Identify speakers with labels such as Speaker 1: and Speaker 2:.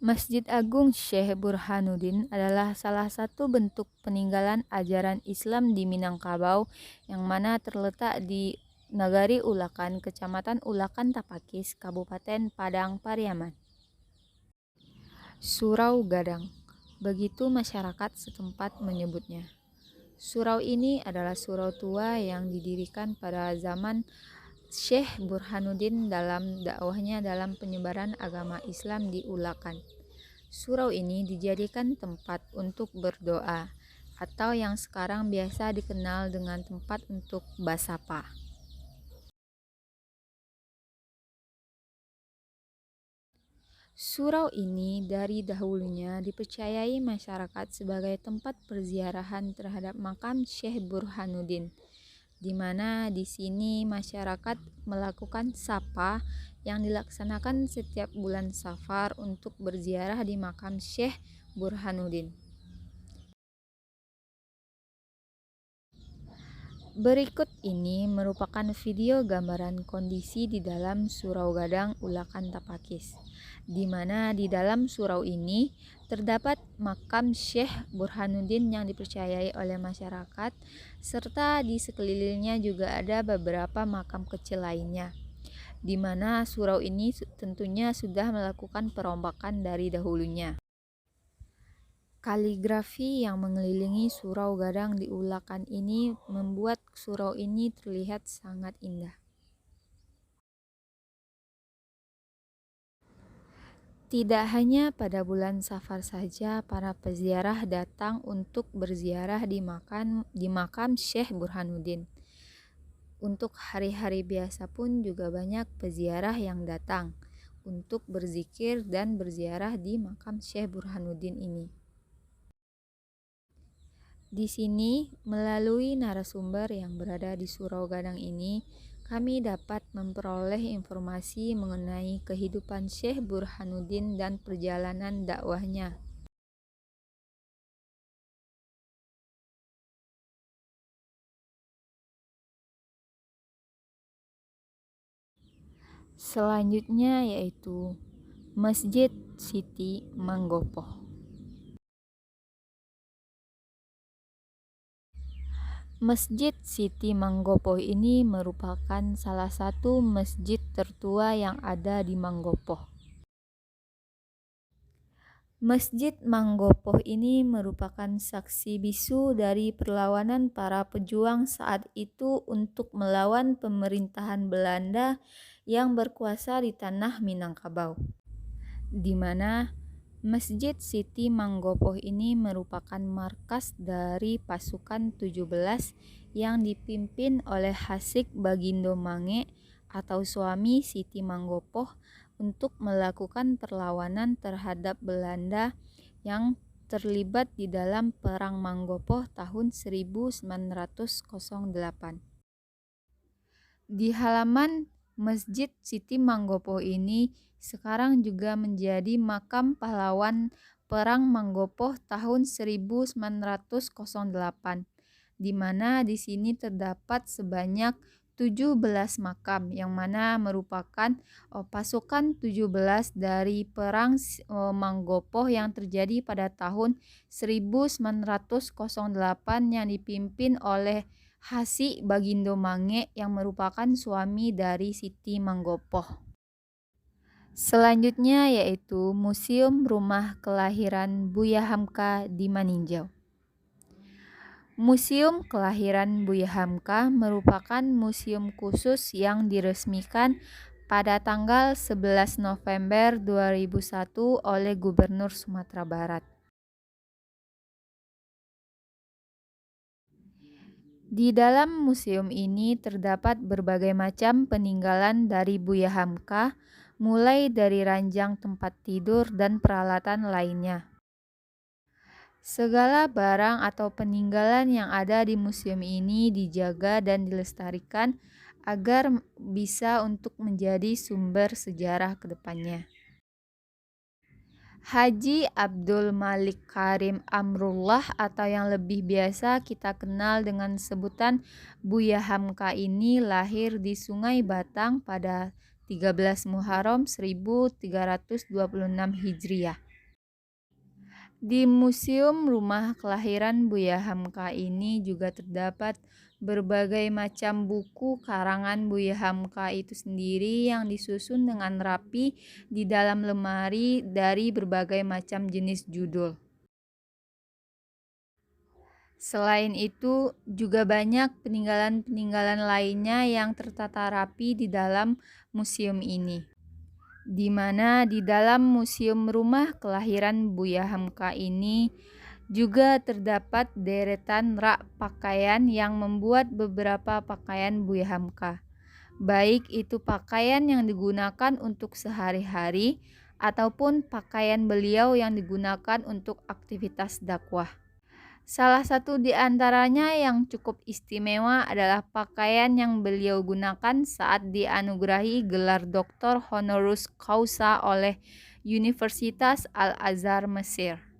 Speaker 1: Masjid Agung Syekh Burhanuddin adalah salah satu bentuk peninggalan ajaran Islam di Minangkabau yang mana terletak di Nagari Ulakan, Kecamatan Ulakan Tapakis, Kabupaten Padang Pariaman. Surau Gadang, begitu masyarakat setempat menyebutnya. Surau ini adalah surau tua yang didirikan pada zaman Syekh Burhanuddin dalam dakwahnya dalam penyebaran agama Islam di Ulakan. Surau ini dijadikan tempat untuk berdoa atau yang sekarang biasa dikenal dengan tempat untuk basapa. Surau ini dari dahulunya dipercayai masyarakat sebagai tempat perziarahan terhadap makam Syekh Burhanuddin, di mana di sini masyarakat melakukan sapa yang dilaksanakan setiap bulan Safar untuk berziarah di makam Syekh Burhanuddin. Berikut ini merupakan video gambaran kondisi di dalam Surau Gadang Ulakan Tapakis, di mana di dalam surau ini terdapat makam Syekh Burhanuddin yang dipercayai oleh masyarakat, serta di sekelilingnya juga ada beberapa makam kecil lainnya, di mana surau ini tentunya sudah melakukan perombakan dari dahulunya. Kaligrafi yang mengelilingi Surau Gadang di Ulakan ini membuat surau ini terlihat sangat indah. Tidak hanya pada bulan Safar saja para peziarah datang untuk berziarah di makam Syekh Burhanuddin. Untuk hari-hari biasa pun juga banyak peziarah yang datang untuk berzikir dan berziarah di makam Syekh Burhanuddin ini. Di sini, melalui narasumber yang berada di Surau Gadang ini, kami dapat memperoleh informasi mengenai kehidupan Syekh Burhanuddin dan perjalanan dakwahnya. Selanjutnya yaitu Masjid Siti Manggopoh. Masjid Siti Manggopoh ini merupakan salah satu masjid tertua yang ada di Manggopoh. Masjid Manggopoh ini merupakan saksi bisu dari perlawanan para pejuang saat itu untuk melawan pemerintahan Belanda yang berkuasa di tanah Minangkabau, di mana Masjid Siti Manggopoh ini merupakan markas dari pasukan 17 yang dipimpin oleh Hasik Bagindo Mange atau suami Siti Manggopoh untuk melakukan perlawanan terhadap Belanda yang terlibat di dalam Perang Manggopoh tahun 1908. Di halaman Masjid Siti Manggopoh ini sekarang juga menjadi makam pahlawan Perang Manggopoh tahun 1908, di mana di sini terdapat sebanyak 17 makam yang mana merupakan pasukan 17 dari Perang Manggopoh yang terjadi pada tahun 1908 yang dipimpin oleh Hasik Bagindo Mange yang merupakan suami dari Siti Manggopoh. Selanjutnya yaitu Museum Rumah Kelahiran Buya Hamka di Maninjau. Museum Kelahiran Buya Hamka merupakan museum khusus yang diresmikan pada tanggal 11 November 2001 oleh Gubernur Sumatera Barat. Di dalam museum ini terdapat berbagai macam peninggalan dari Buya Hamka, mulai dari ranjang tempat tidur dan peralatan lainnya. Segala barang atau peninggalan yang ada di museum ini dijaga dan dilestarikan agar bisa untuk menjadi sumber sejarah ke depannya. Haji Abdul Malik Karim Amrullah atau yang lebih biasa kita kenal dengan sebutan Buya Hamka ini lahir di Sungai Batang pada 13 Muharram 1326 Hijriah. Di Museum Rumah Kelahiran Buya Hamka ini juga terdapat berbagai macam buku karangan Buya Hamka itu sendiri yang disusun dengan rapi di dalam lemari dari berbagai macam jenis judul. Selain itu, juga banyak peninggalan-peninggalan lainnya yang tertata rapi di dalam museum ini. Di mana di dalam Museum Rumah Kelahiran Buya Hamka ini juga terdapat deretan rak pakaian yang membuat beberapa pakaian Buya Hamka. Baik itu pakaian yang digunakan untuk sehari-hari ataupun pakaian beliau yang digunakan untuk aktivitas dakwah. Salah satu di antaranya yang cukup istimewa adalah pakaian yang beliau gunakan saat dianugerahi gelar Doktor Honoris Causa oleh Universitas Al-Azhar Mesir.